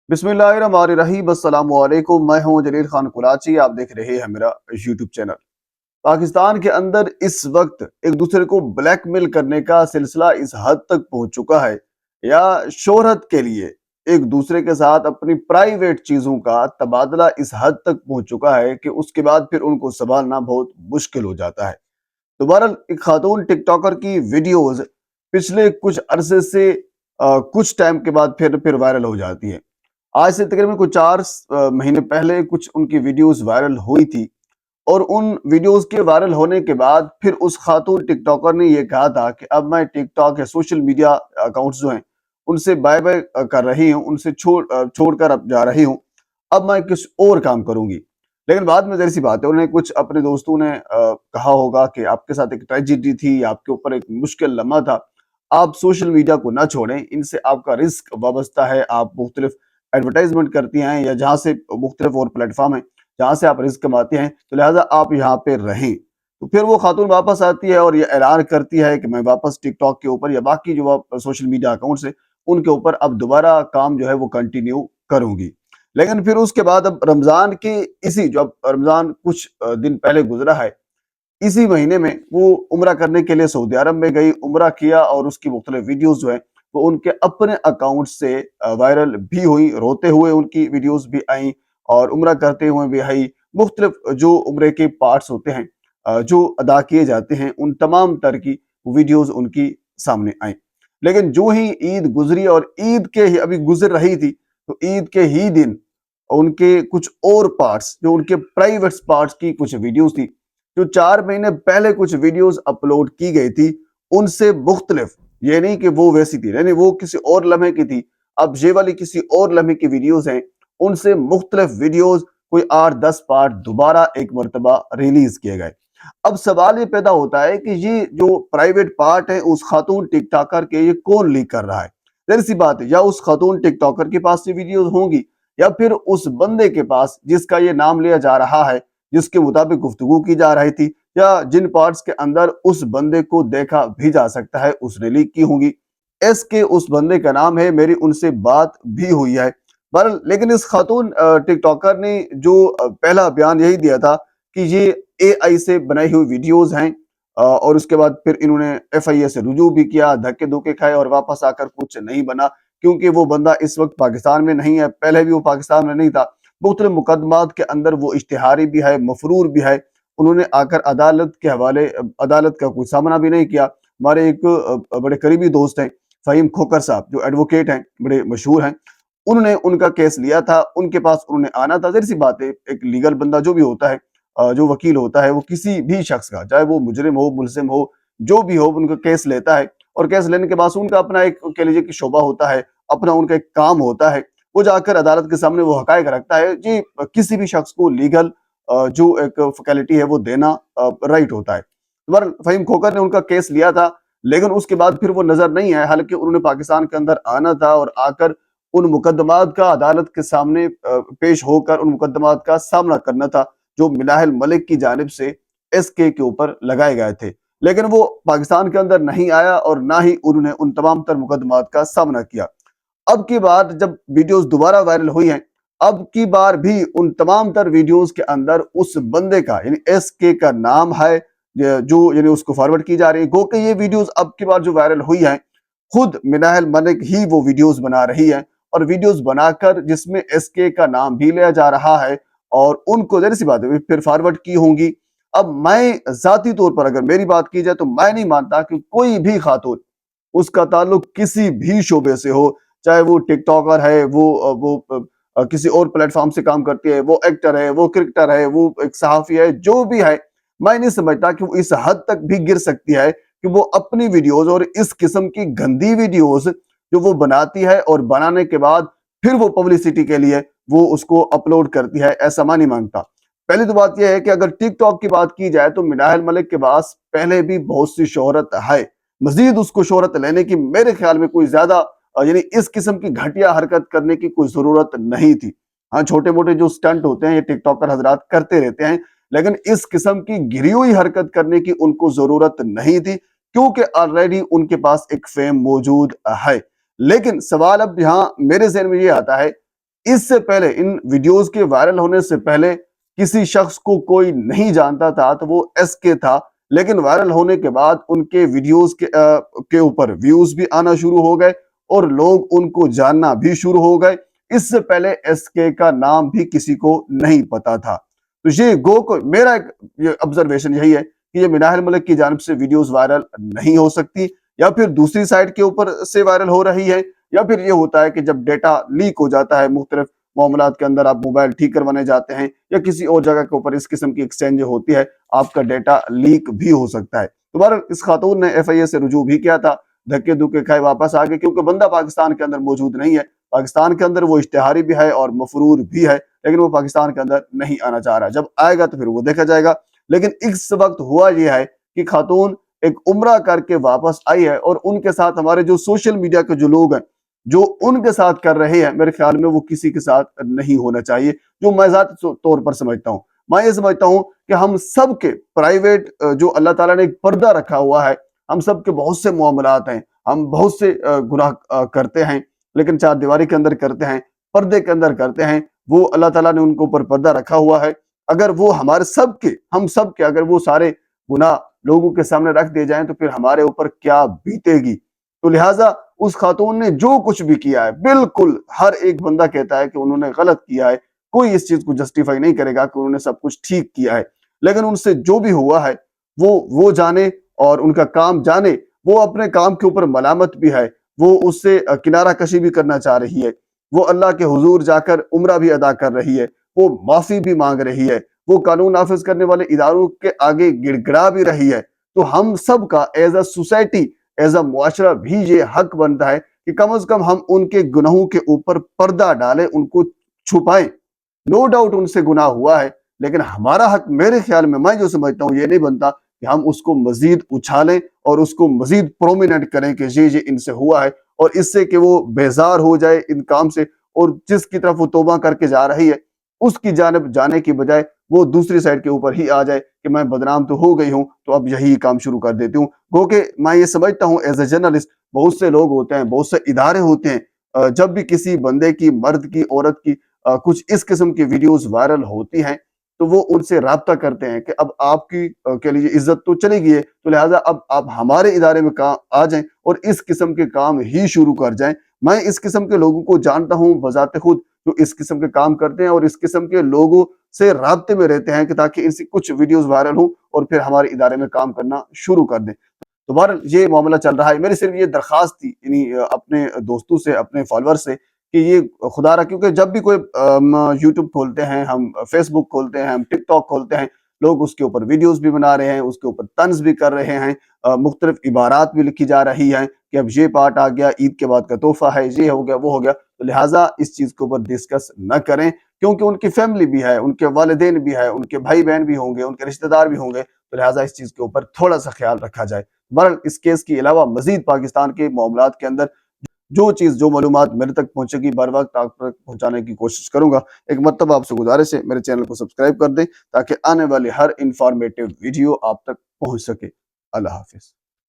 बिस्मिल्लाहिर्रहमानिर्रहीम अस्सलाम वालेकुम। मैं हूं जलील खान कुराची। आप देख रहे हैं मेरा यूट्यूब चैनल। पाकिस्तान के अंदर इस वक्त एक दूसरे को ब्लैकमेल करने का सिलसिला इस हद तक पहुंच चुका है, या शोहरत के लिए एक दूसरे के साथ अपनी प्राइवेट चीजों का तबादला इस हद तक पहुंच चुका है कि उसके बाद फिर उनको संभालना बहुत मुश्किल हो जाता है। दोबारा एक खातून टिकटॉकर की वीडियोस पिछले कुछ अरसे से कुछ टाइम के बाद फिर वायरल हो जाती है। आज से तकरीबन कुछ 4 महीने पहले कुछ उनकी वीडियोस वायरल हुई थी, और उन वीडियोस के वायरल होने के बाद फिर उस खातून टिकटॉकर ने ये कहा था कि अब मैं टिकटॉक या सोशल मीडिया अकाउंट्स जो हैं उनसे बाय बाय कर रही हूँ, उनसे छोड़कर अब जा रही हूँ। अब मैं कुछ और काम करूंगी। लेकिन बाद में ज़ाहिर सी बात है, उन्हें कुछ अपने दोस्तों ने कहा होगा कि आपके साथ एक ट्रेजिडी थी, आपके ऊपर एक मुश्किल लम्हा था, आप सोशल मीडिया को ना छोड़ें, इनसे आपका रिस्क वाबस्ता है। आप मुख्तलिफ एडवर्टाइजमेंट करती हैं, या जहाँ से मुख्तलिफ और प्लेटफॉर्म है जहाँ से आप रिस्क कमाते हैं, तो लिहाजा आप यहाँ पे रहें। तो फिर वो खातून वापस आती है और ये ऐलान करती है कि मैं वापस टिकटॉक के ऊपर या बाकी जो सोशल मीडिया अकाउंट्स है उनके ऊपर अब दोबारा काम जो है वो कंटिन्यू करूंगी। लेकिन फिर उसके बाद अब रमजान के इसी जो अब रमजान कुछ दिन पहले गुजरा है, इसी महीने में वो उम्रा करने के लिए सऊदी अरब में गई, उम्रा किया, और उसकी मुख्तलिफ वीडियोस जो है वो उनके अपने अकाउंट से वायरल भी हुई। रोते हुए उनकी वीडियोस भी आई और उम्रा करते हुए भी आई। मुख्तलिफ जो उम्रे के पार्ट्स होते हैं, जो अदा किए जाते हैं, उन तमाम तर की वीडियोस उनकी सामने आई। लेकिन जो ही ईद गुजरी और ईद के ही अभी गुजर रही थी, तो ईद के ही दिन उनके कुछ और पार्ट्स, जो उनके प्राइवेट पार्ट्स की कुछ वीडियोस थी, जो 4 महीने पहले कुछ वीडियोस अपलोड की गई थी, उनसे मुख्तलिफ, ये नहीं कि वो वैसी थी, नहीं वो किसी और लम्हे की थी, अब ये वाली किसी और लम्हे की वीडियोस हैं, उनसे मुख्तलिफ वीडियोस कोई 8-10 पार्ट दोबारा एक मरतबा रिलीज किए गए। अब सवाल ये पैदा होता है कि ये जो प्राइवेट पार्ट है उस खातून टिकटॉकर के, ये कौन लीक कर रहा है? जाहिर सी बात है, या उस खातून टिकटॉकर के पास ये वीडियोस होंगी, या फिर उस बंदे के पास जिसका ये नाम लिया जा रहा है, जिसके मुताबिक गुफ्तगू की जा रही थी, या जिन पार्ट्स के अंदर उस बंदे को देखा भी जा सकता है, उसने लीक की होंगी। एस के उस बंदे का नाम है, मेरी उनसे बात भी हुई है। बहरहाल लेकिन इस खातून टिकटॉकर ने जो पहला बयान यही दिया था कि ये एआई से बनाई हुई वीडियोस हैं, और उसके बाद फिर इन्होंने एफआईए से रुजू भी किया, धक्के धोके खाए और वापस आकर कुछ नहीं बना, क्योंकि वो बंदा इस वक्त पाकिस्तान में नहीं है, पहले भी वो पाकिस्तान में नहीं था। मुख्तलिफ मुकदमात के अंदर वो इश्तिहारी भी है, मफरूर भी है। उन्होंने आकर अदालत के हवाले, अदालत का कोई सामना भी नहीं किया। हमारे एक बड़े करीबी दोस्त हैं फ़हीम खोकर साहब, जो एडवोकेट हैं, बड़े मशहूर हैं, उन्होंने उनका केस लिया था, उनके पास उन्होंने आना था। ज़ाहिर सी बात है, एक लीगल बंदा जो भी होता है, जो वकील होता है, वो किसी भी शख्स का, चाहे वो मुजरिम हो, मुल्ज़िम हो, जो भी हो, उनका केस लेता है, और केस लेने के बाद उनका अपना एक, कह लीजिए कि शोबा होता है, अपना उनका एक काम होता है। वो जाकर अदालत के सामने वो हकायक रखता है जी। किसी भी शख्स को लीगल जो एक फैकल्टी है वो देना राइट होता है। फ़हीम खोकर ने उनका केस लिया था, लेकिन उसके बाद फिर वो नजर नहीं आए। हालांकि उन्होंने पाकिस्तान के अंदर आना था और आकर उन मुकदमात का अदालत के सामने पेश होकर उन मुकदमात का सामना करना था, जो मिनाहिल मलिक की जानिब से एसके ऊपर लगाए गए थे। लेकिन वो पाकिस्तान के अंदर नहीं आया और ना ही उन्होंने उन तमाम तर मुकदमात का सामना किया। अब की बार जब वीडियोस दोबारा वायरल हुई हैं, अब की बार भी उन तमाम तर वीडियोस के अंदर उस बंदे का, यानी एसके का नाम है, जो यानी उसको फॉरवर्ड की जा रही है। गो कि ये वीडियोस अब की बार जो वायरल हुई हैं, खुद मिनाहिल मलिक ही वो वीडियोस बना रही है, और वीडियोस बनाकर जिसमें एसके का नाम भी लिया जा रहा है, और उनको ज़ाहिर सी बात है फिर फॉरवर्ड की होंगी। अब मैं ज़ाती तौर पर अगर मेरी बात की जाए, तो मैं नहीं मानता कि कोई भी खातून, उसका ताल्लुक किसी भी शोबे से हो, चाहे वो टिकटॉकर है, किसी और प्लेटफॉर्म से काम करती है, वो एक्टर है, वो क्रिकेटर है, वो एक सहाफ़ी है, जो भी है, मैं नहीं समझता कि वो इस हद तक भी गिर सकती है कि वो अपनी वीडियोस और इस किस्म की गंदी वीडियोस जो वो बनाती है, और बनाने के बाद फिर वो पब्लिसिटी के लिए वो उसको अपलोड करती है। ऐसा मैं नहीं मानता। पहली तो बात यह है कि अगर टिकटॉक की बात की जाए, तो मिनाहिल मलिक के पास पहले भी बहुत सी शोहरत है। मजीद उसको शोहरत लेने की मेरे ख्याल में कोई ज्यादा, यानी इस किस्म की घटिया हरकत करने की कोई जरूरत नहीं थी। हाँ, छोटे मोटे जो स्टंट होते हैं ये टिकटॉकर हजरात करते रहते हैं, लेकिन इस किस्म की गिरी हुई हरकत करने की उनको जरूरत नहीं थी, क्योंकि ऑलरेडी उनके पास एक फेम मौजूद है। लेकिन सवाल अब यहाँ मेरे जहन में ये आता है اس سے پہلے इन वीडियोस के वायरल होने से पहले किसी शख्स को कोई नहीं जानता था तो वो SK था, लेकिन वायरल होने के बाद उनके वीडियोस के ऊपर व्यूज भी आना शुरू हो गए और लोग उनको जानना भी शुरू हो गए। इससे पहले SK का नाम भी किसी को नहीं पता था। तो ये गो को मेरा एक ऑब्जर्वेशन यही है कि ये मिनाहिल मलिक की जानिब से वीडियोस वायरल नहीं हो सकती, या फिर दूसरी साइड के ऊपर से वायरल हो रही है, या फिर ये होता है कि जब डेटा लीक हो जाता है मुख्तलिफ मामलात के अंदर, आप मोबाइल ठीक करवाने जाते हैं या किसी और जगह के ऊपर इस किस्म की एक्सचेंज होती है, आपका डेटा लीक भी हो सकता है। दोबारा इस खातून ने FIA से रुजू भी किया था, धक्के धुक्के खाए वापस आ गए, क्योंकि बंदा पाकिस्तान के अंदर मौजूद नहीं है। पाकिस्तान के अंदर वो इश्तिहारी भी है और मफरूर भी है, लेकिन वो पाकिस्तान के अंदर नहीं आना चाह रहा। जब आएगा तो फिर वो देखा जाएगा। लेकिन इस वक्त हुआ ये है कि खातून एक उम्रा करके वापस आई है, और उनके साथ हमारे जो सोशल मीडिया के जो लोग हैं जो उनके साथ कर रहे हैं, मेरे ख्याल में वो किसी के साथ नहीं होना चाहिए, जो मैं ज़ाती तौर पर समझता हूँ। मैं ये समझता हूँ कि हम सब के प्राइवेट जो अल्लाह ताला ने एक पर्दा रखा हुआ है, हम सब के बहुत से मामलात हैं, हम बहुत से गुनाह करते हैं, लेकिन चार दीवारी के अंदर करते हैं, पर्दे के अंदर करते हैं। वो अल्लाह ताला ने उनके ऊपर पर्दा रखा हुआ है। अगर वो हमारे सब के, हम सब के अगर वो सारे गुनाह लोगों के सामने रख दिए जाएं तो फिर हमारे ऊपर क्या बीतेगी। तो लिहाजा उस खातून ने जो कुछ भी किया है, बिल्कुल हर एक बंदा कहता है कि उन्होंने गलत किया है, कोई इस चीज को जस्टिफाई नहीं करेगा कि उन्होंने सब कुछ ठीक किया है, लेकिन उनसे जो भी हुआ है वो जाने और उनका काम जाने। वो अपने काम के ऊपर मलामत भी है, वो उससे किनारा कशी भी करना चाह रही है, वो अल्लाह के हुजूर जाकर उम्रा भी अदा कर रही है, वो माफी भी मांग रही है, वो कानून नाफिज करने वाले इदारों के आगे गिड़गिड़ा भी रही है। तो हम सब का as a society, as a मुआशरा भी ये हक बनता है कि कम से कम हम उनके गुनाहों के ऊपर पर्दा डालें, उनको छुपाएं। नो डाउट उनसे गुनाह हुआ है, लेकिन हमारा हक, मेरे ख्याल में, मैं जो समझता हूँ, ये नहीं बनता कि हम उसको मजीद उछालें और उसको मजीद प्रोमिनेंट करें कि ये इनसे हुआ है, और इससे कि वो बेजार हो जाए इन काम से, और जिसकी तरफ वो तौबा करके जा रही है उसकी जानिब जाने की बजाय वो दूसरी साइड के ऊपर ही आ जाए कि मैं बदनाम तो हो गई हूँ तो अब यही काम शुरू कर देती हूँ। गो के मैं ये समझता हूँ एज ए जर्नलिस्ट, बहुत से लोग होते हैं, बहुत से इदारे होते हैं, जब भी किसी बंदे की, मर्द की, औरत की कुछ इस किस्म की वीडियोस वायरल होती हैं तो वो उनसे राब्ता करते हैं कि अब आपकी कह लीजिए इज्जत तो चली गई है, तो लिहाजा अब आप हमारे इदारे में आ जाएं और इस किस्म के काम ही शुरू कर जाएं। मैं इस किस्म के लोगों को जानता हूँ बजाते खुद, जो इस किस्म के काम करते हैं और इस किस्म के लोगों से राब्ते में रहते हैं कि ताकि इनसे कुछ वीडियोस वायरल हो और फिर हमारे इदारे में काम करना शुरू कर दें। तो बहरहाल ये मामला चल रहा है। मेरी सिर्फ ये दरख्वास्त थी अपने दोस्तों से, अपने फॉलोअर से, कि ये खुदा रहा, क्योंकि जब भी कोई यूट्यूब खोलते हैं, हम फेसबुक खोलते हैं, हम टिकटॉक खोलते हैं, लोग उसके ऊपर वीडियोस भी बना रहे हैं, उसके ऊपर तंज भी कर रहे हैं, मुख्तलिफ इबारात भी लिखी जा रही हैं कि अब ये पार्ट आ गया, ईद के बाद का तोहफा है, ये हो गया, वो हो गया। तो लिहाजा इस चीज के ऊपर डिस्कस न करें, क्योंकि उनकी फैमिली भी है, उनके वालिदैन भी है, उनके भाई बहन भी होंगे, उनके रिश्तेदार भी होंगे, तो लिहाजा इस चीज के ऊपर थोड़ा सा ख्याल रखा जाए। बहरहाल इस केस के अलावा मजीद पाकिस्तान के मामलात के अंदर जो चीज, जो मालूमात मेरे तक पहुंचेगी, बर वक्त आप तक पहुंचाने की कोशिश करूंगा। एक मरतबा आपसे गुजारिश है, मेरे चैनल को सब्सक्राइब कर दें ताकि आने वाली हर इंफॉर्मेटिव वीडियो आप तक पहुंच सके। अल्लाह हाफिज।